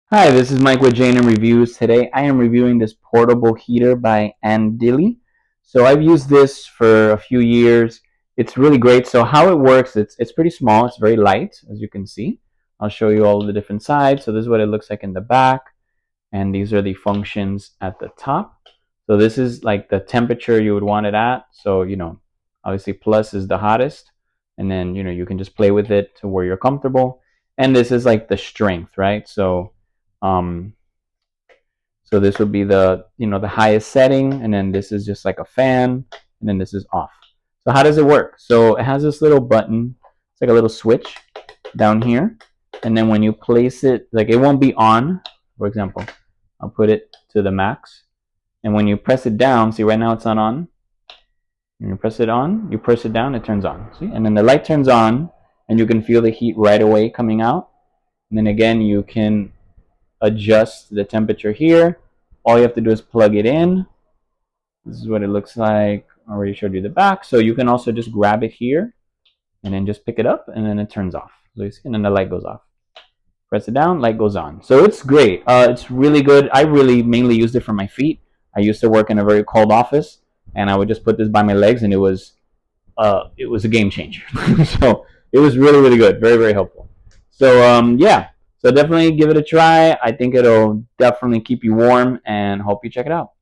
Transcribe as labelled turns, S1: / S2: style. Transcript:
S1: Hi, this is Mike with J&M Reviews. Today I am reviewing this portable heater by Andily. So I've used this for a few years. It's really great. So how it works, it's pretty small. It's very light, as you can see. I'll show you all of the different sides. So this is what it looks like in the back, and these are the functions at the top. So this is like the temperature you would want it at. So obviously plus is the hottest, and then you can just play with it to where you're comfortable. And this is like the strength, right? Um, so this would be the highest setting, and then this is just like a fan, and then this is off. So how does it work? So it has this little button. It's like a little switch down here, and then when you place it, like it won't be on. For example, I'll put it to the max, and when you press it down, see right now it's not on. When you press it on, you press it down, it turns on. See, and then the light turns on, and you can feel the heat right away coming out. And then again, you can adjust the temperature here. All you have to do is plug it in. This is what it looks like. I already showed you the back. So you can also just grab it here and then just pick it up, and then it turns off. So you see, and then the light goes off. Press it down, light goes on. So it's great. It's really good. I really mainly used it for my feet. I used to work in a very cold office, and I would just put this by my legs, and it was a game changer. So it was really really good, very very helpful. So yeah, so definitely give it a try. I think it'll definitely keep you warm, and hope you check it out.